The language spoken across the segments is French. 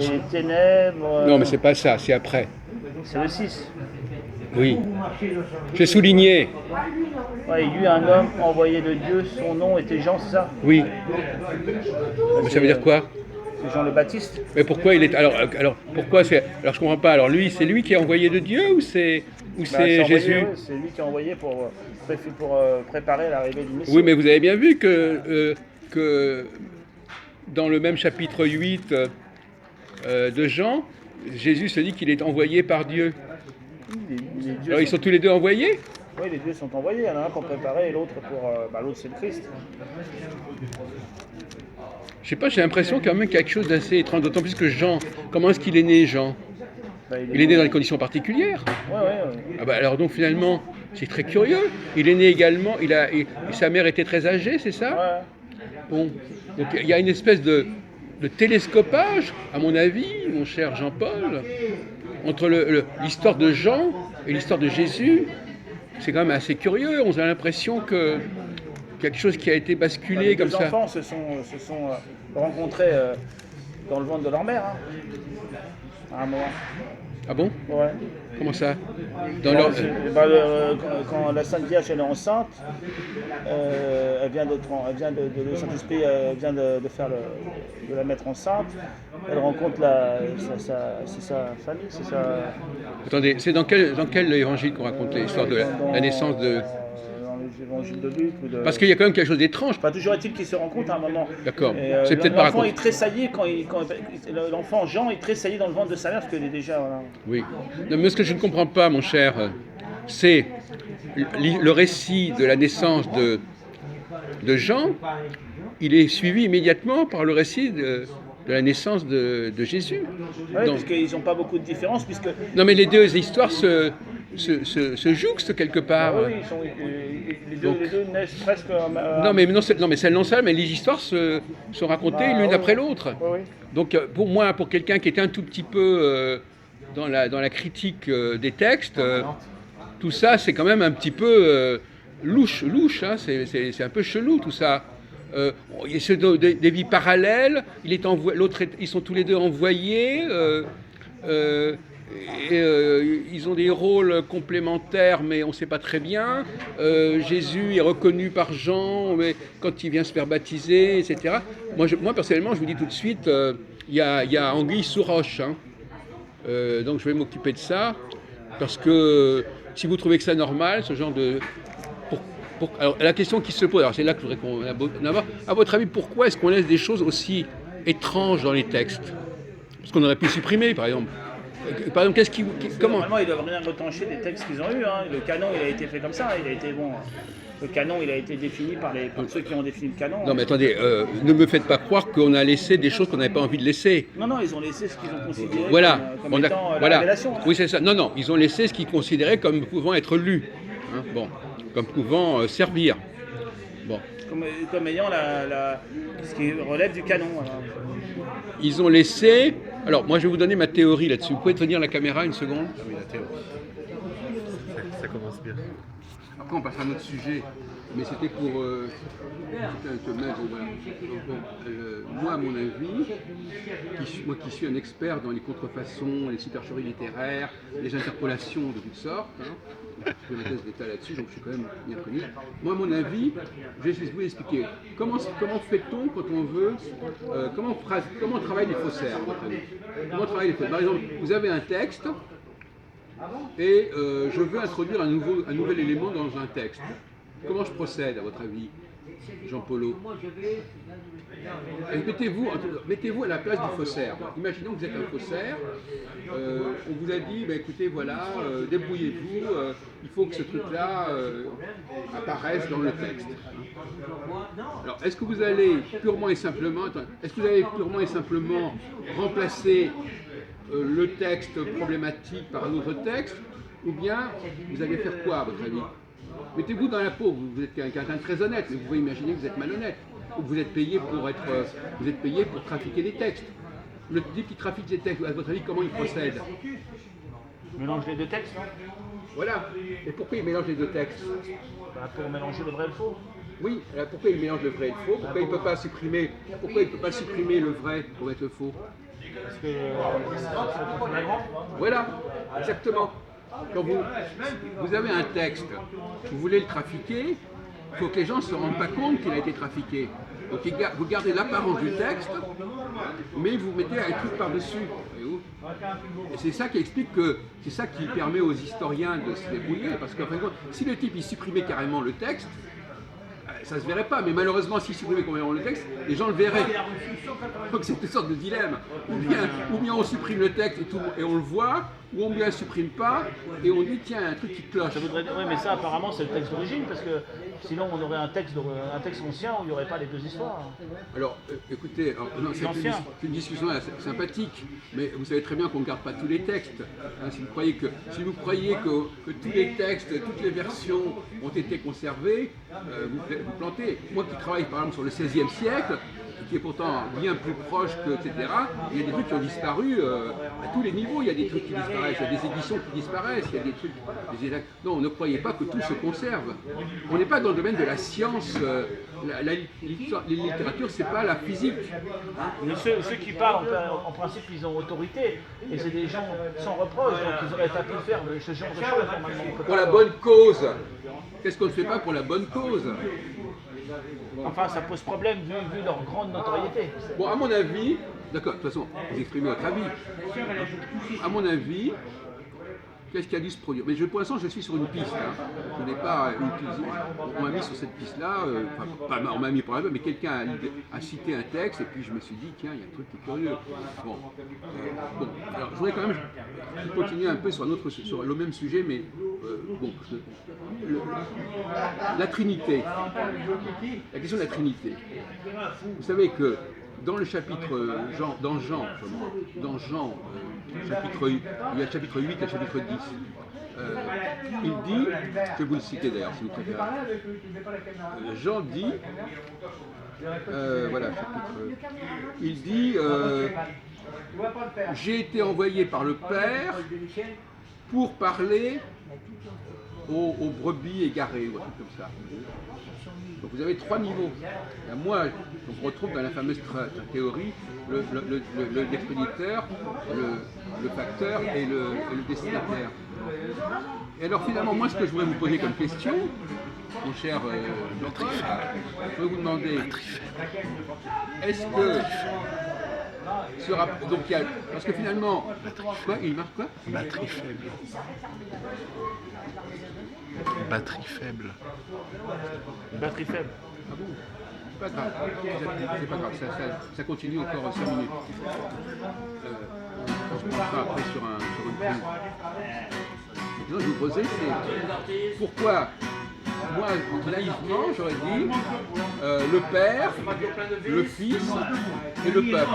et ténèbres. Non, mais c'est pas ça, c'est après. C'est le 6. Oui. J'ai souligné. Ouais, il y eut un homme envoyé de Dieu, son nom était Jean, c'est ça? Oui. Mais ça veut dire quoi? C'est Jean le Baptiste. Mais pourquoi il est. Alors pourquoi c'est. Alors je comprends pas. Alors lui, c'est lui qui est envoyé de Dieu ou Bah, c'est c'est envoyé, Jésus? ouais, c'est lui qui est envoyé pour préparer l'arrivée du Messie. Oui, mais vous avez bien vu que dans le même chapitre 8 de Jean, Jésus se dit qu'il est envoyé par Dieu. Les dieux Alors ils sont tous les deux envoyés? oui, les dieux sont envoyés. Il y en a un pour préparer et l'autre pour. L'autre c'est le Christ. Je sais pas, j'ai l'impression quand même qu'il y a quelque chose d'assez étrange. D'autant plus que Jean, comment est-ce qu'il est né, Jean? Bah, Il est né dans des conditions particulières. Ouais, ouais. Ah bah alors donc finalement, c'est très curieux. Il est né également, sa mère était très âgée, c'est ça? Ouais. Bon, donc il y a une espèce de télescopage, à mon avis, mon cher Jean-Paul, entre l'histoire de Jean et l'histoire de Jésus. C'est quand même assez curieux. On a l'impression que quelque chose qui a été basculé Les comme deux ça. enfants se sont rencontrés dans le ventre de leur mère, hein, à un moment. Ah bon? Ouais. Comment ça? Quand la Sainte Vierge elle est enceinte, elle vient le Saint-Esprit vient de faire de la mettre enceinte. Elle rencontre c'est sa famille, c'est sa. Attendez, c'est dans quel évangile qu'on raconte l'histoire de la naissance de... Dans les évangiles de Luc ou de. Parce qu'il y a quand même quelque chose d'étrange. Enfin, toujours est-il qu'ils se rencontrent à un moment. D'accord. Et, C'est peut-être pas l'enfant raconté. est tressaillé l'enfant Jean est tressaillé dans le ventre de sa mère parce qu'il est déjà. Voilà. Oui. Non, mais ce que je ne comprends pas, mon cher, c'est le récit de la naissance de Jean. Il est suivi immédiatement par le récit de la naissance de Jésus. Oui, Donc, parce qu'ils n'ont pas beaucoup de différence, puisque. non, mais les deux histoires se jouxtent quelque part. Ah oui, les deux naissent presque. Non, mais c'est non ça, mais les histoires sont racontées l'une après l'autre. Oui, oui. Donc, pour moi, pour quelqu'un qui est un tout petit peu dans la critique des textes, tout ça, c'est quand même un petit peu louche, hein, c'est un peu chelou tout ça. Il y a des vies parallèles, ils sont tous les deux envoyés, ils ont des rôles complémentaires, mais on ne sait pas très bien. Jésus est reconnu par Jean, mais quand il vient se faire baptiser, etc. Moi personnellement, je vous dis tout de suite, il y a anguille sous roche. Hein. Donc je vais m'occuper de ça, parce que si vous trouvez que c'est normal, ce genre de... alors la question qui se pose, alors c'est là que je voudrais qu'on aborde, à votre avis, pourquoi est-ce qu'on laisse des choses aussi étranges dans les textes? Parce qu'on aurait pu supprimer, par exemple. Par exemple, comment... Normalement, ils doivent rien retrancher des textes qu'ils ont eus. Hein. Le canon, il a été fait comme ça. Il a été bon. Le canon, il a été défini par ceux qui ont défini le canon. Non, mais attendez, ne me faites pas croire qu'on a laissé des choses qu'on n'avait pas envie de laisser. Non, ils ont laissé ce qu'ils ont considéré comme étant la révélation. Hein. Oui, c'est ça. Non, ils ont laissé ce qu'ils considéraient comme pouvant être lu. Hein, bon, comme pouvant servir. Bon. Comme ayant ce qui relève du canon. Alors. Ils ont laissé... Alors, moi, je vais vous donner ma théorie là-dessus. Vous pouvez tenir la caméra une seconde? Ah oui, la théorie. Ça commence bien. Après, on passe à un autre sujet. Mais c'était pour te mettre... moi, à mon avis, moi qui suis un expert dans les contrefaçons, les supercheries littéraires, les interpolations de toutes sortes, hein, je fais ma thèse d'État là-dessus, donc je suis quand même bien connu. Moi, à mon avis, je vais vous expliquer. Comment fait-on quand on veut... comment on travaille les faussaires, à votre avis? Comment on travaille les faussaires? Par exemple, vous avez un texte, et je veux introduire un nouvel élément dans un texte. Comment je procède, à votre avis, Jean-Paul? Mettez-vous à la place du faussaire. Imaginons que vous êtes un faussaire. On vous a dit, écoutez, voilà, débrouillez-vous, il faut que ce truc-là apparaisse dans le texte. Alors, est-ce que vous allez purement et simplement remplacer le texte problématique par un autre texte, ou bien vous allez faire quoi, à votre avis? Mettez-vous dans la peau, vous êtes quelqu'un de très honnête, mais vous pouvez imaginer que vous êtes malhonnête, ou que vous êtes payé pour trafiquer des textes. Le type qui trafique des textes, à votre avis, comment il procède? Mélange les deux textes, non? Voilà. Et pourquoi il mélange les deux textes? Pour mélanger le vrai et le faux. Oui, pourquoi il mélange le vrai et le faux? Pourquoi il ne peut pas supprimer le vrai pour mettre le faux? Parce que c'est flagrant. Voilà, exactement. Quand vous avez un texte, vous voulez le trafiquer, il faut que les gens ne se rendent pas compte qu'il a été trafiqué. Donc vous gardez l'apparence du texte, mais vous mettez un truc par-dessus. Et c'est ça qui explique que, c'est ça qui permet aux historiens de se débrouiller, parce que si le type il supprimait carrément le texte, ça se verrait pas, mais malheureusement s'il supprimait carrément le texte, les gens le verraient. Donc c'est une sorte de dilemme. Ou bien on supprime le texte et on le voit, ou on bien supprime pas et on dit tiens, il y a un truc qui cloche. Ça voudrait dire, oui, mais ça apparemment c'est le texte d'origine, parce que sinon on aurait un texte ancien où il n'y aurait pas les deux histoires. Alors écoutez, c'est une discussion sympathique, mais vous savez très bien qu'on ne garde pas tous les textes. Hein, si vous croyez que tous les textes, toutes les versions ont été conservées, vous plantez. Moi qui travaille par exemple sur le XVIe siècle, qui est pourtant bien plus proche que, etc., il y a des trucs qui ont disparu à tous les niveaux, il y a des trucs qui disparaissent, il y a des éditions qui disparaissent, il y a des trucs... Non, ne croyez pas que tout se conserve. On n'est pas dans le domaine de la science, la littérature, c'est pas la physique. Mais ceux qui parlent, en principe, ils ont autorité, et c'est des gens sans reproche, donc ils auraient pas pu faire ce genre de choses normalement. Pour la bonne cause. Qu'est-ce qu'on ne fait pas pour la bonne cause? Enfin, ça pose problème vu leur grande notoriété. Bon, à mon avis, d'accord, de toute façon, vous exprimez votre avis. À mon avis, qu'est-ce qui a dû se produire? Mais pour l'instant, je suis sur une piste. Hein. Je n'ai pas utilisé. On m'a mis sur cette piste-là, pas on m'a mis pour la même, mais quelqu'un a cité un texte, et puis je me suis dit, tiens, il y a un truc qui est curieux. Bon, alors je voudrais quand même continuer un peu sur le même sujet, mais bon, la Trinité. La question de la Trinité. Vous savez que dans le chapitre dans Jean, chapitre 8 et chapitre 10, il dit, je vais vous le citer d'ailleurs si vous préférez, Jean dit, voilà, il dit, j'ai été envoyé par le Père pour parler aux brebis égarées, ou un truc comme ça. Donc vous avez trois niveaux. Et moi, on retrouve dans la fameuse théorie l'expéditeur, le facteur et le destinataire. Et alors finalement, moi, ce que je voudrais vous poser comme question, mon cher Jean-Paul, je voudrais vous demander, est-ce que donc il y a, parce que finalement, quoi, il marque quoi? Batterie faible. Batterie faible. Batterie faible. Ah bon? C'est pas grave, c'est pas grave, ça continue encore 5 minutes. Je passerai après sur une prise. Maintenant, je vous posais, c'est pourquoi, moi, naïvement, j'aurais dit le Père, le Fils et le peuple.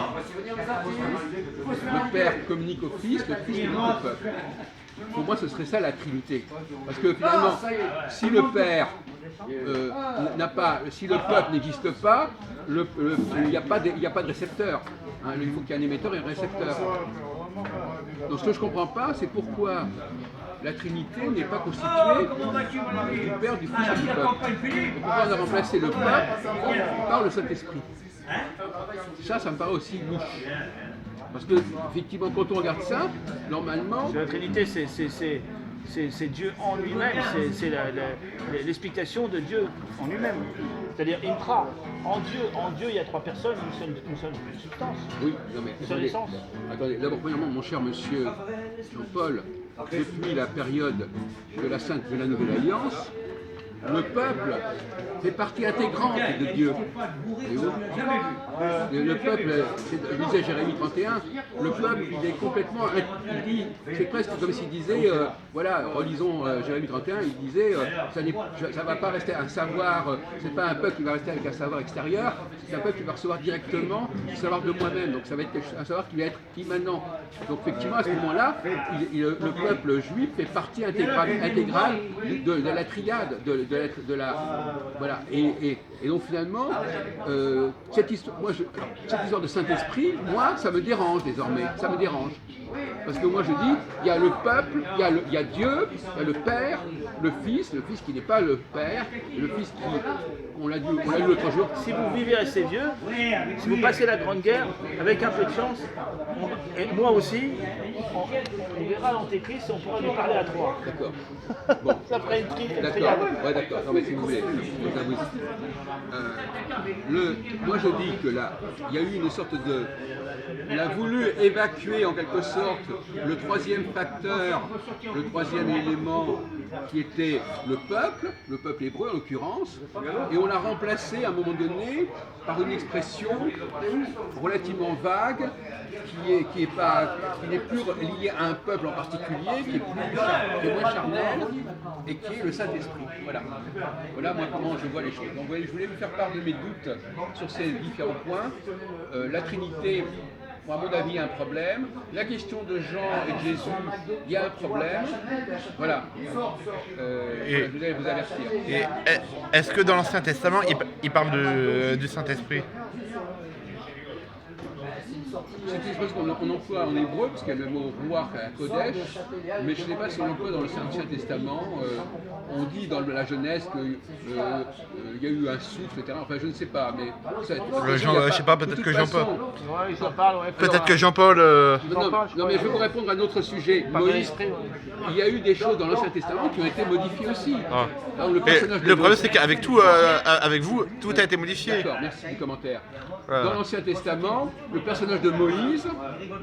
Le Père communique au Fils, le Fils communique au peuple. Pour moi, ce serait ça la Trinité. Parce que finalement, si le Père si le peuple n'existe pas, il n'y a pas de récepteur. Hein, il faut qu'il y ait un émetteur et un récepteur. Donc ce que je ne comprends pas, c'est pourquoi la Trinité n'est pas constituée du Père, du Fils et du peuple. Et pourquoi on a remplacé le peuple par le Saint-Esprit. Ça me paraît aussi louche. Parce que, effectivement, quand on regarde ça, normalement... La Trinité, c'est Dieu en lui-même, c'est l'explication de Dieu en lui-même. C'est-à-dire intra. En Dieu, il y a trois personnes, une seule substance. Oui, non mais attendez, d'abord, premièrement, mon cher monsieur Jean-Paul, depuis la période de la Nouvelle Alliance, le peuple fait partie intégrante de Dieu. Le peuple, disait Jérémie 31, le peuple, il est complètement, c'est presque comme s'il disait, voilà, relisons Jérémie 31, il disait, ça ne va pas rester un savoir, c'est pas un peuple qui va rester avec un savoir extérieur, c'est un peuple qui va recevoir directement du savoir de moi-même, donc ça va être un savoir qui va être immanent. Donc effectivement, à ce moment-là, le peuple juif fait partie intégrale de la triade, voilà. Et donc finalement, cette histoire de Saint-Esprit, moi, ça me dérange désormais. Ça me dérange. Parce que moi je dis, il y a le peuple, il y a Dieu, il y a le Père, le Fils qui n'est pas le Père, le Fils qui, on l'a dit l'autre jour. Si vous vivez assez vieux, si vous passez la Grande Guerre, avec un peu de chance, et moi aussi, on verra l'Antéchrist et on pourra lui parler à trois. D'accord. Bon. Ça ferait une triade. D'accord. Ouais, d'accord. Non, mais si vous voulez, moi je dis que là, il y a eu une sorte de... On a voulu évacuer en quelque sorte le troisième facteur, le troisième élément qui était le peuple hébreu en l'occurrence, et on l'a remplacé à un moment donné par une expression relativement vague qui n'est plus liée à un peuple en particulier, qui est moins charnel et qui est le Saint-Esprit. Voilà moi comment je vois les choses. Donc je voulais vous faire part de mes doutes sur ces différents points. La Trinité, à mon avis, il y a un problème. La question de Jean et de Jésus, il y a un problème. Voilà. Je voulais vous avertir. Et est-ce que dans l'Ancien Testament, il parle du Saint-Esprit? C'est une expression qu'on emploie en hébreu, parce qu'il y a le mot Ruach à Kodesh, mais je ne sais pas si on l'emploie dans l'Ancien Testament. On dit dans la Genèse qu'il y a eu un souffle, etc. Enfin, je ne sais pas, mais... je sais pas, peut-être que Jean-Paul... Ouais, ils en parlent, ouais. Peut-être que Jean-Paul... Non, mais je vais vous répondre à un autre sujet. Moïse, il y a eu des choses dans l'Ancien Testament qui ont été modifiées aussi. Ah. Le problème, c'est qu'avec tout, avec vous, tout a été modifié. D'accord, merci du commentaire. Voilà. Dans l'Ancien Testament, le personnage de Moïse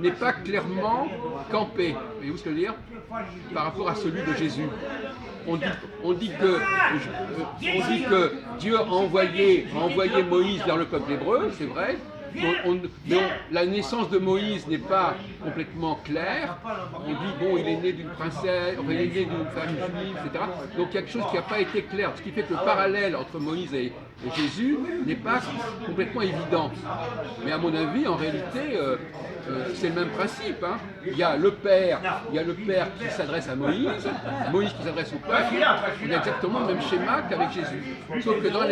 n'est pas clairement campé. Voyez-vous ce que je veux dire? Par rapport à celui de Jésus. On dit que Dieu a envoyé Moïse vers le peuple hébreu, c'est vrai. Mais la naissance de Moïse n'est pas complètement claire. On dit, bon, il est né d'une princesse, enfin, il est né d'une femme juive, etc. Donc il y a quelque chose qui n'a pas été clair, ce qui fait que le parallèle entre Moïse et Jésus n'est pas complètement évident. Mais à mon avis, en réalité, c'est le même principe. Hein. Il y a le Père qui s'adresse à Moïse qui s'adresse au peuple. Il y a exactement le même schéma qu'avec Jésus. Sauf que dans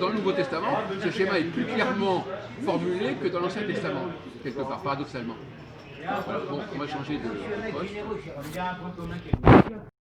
le Nouveau Testament, ce schéma est plus clairement formulé que dans l'Ancien Testament, quelque part, paradoxalement. Voilà. Bon, on va changer de poste.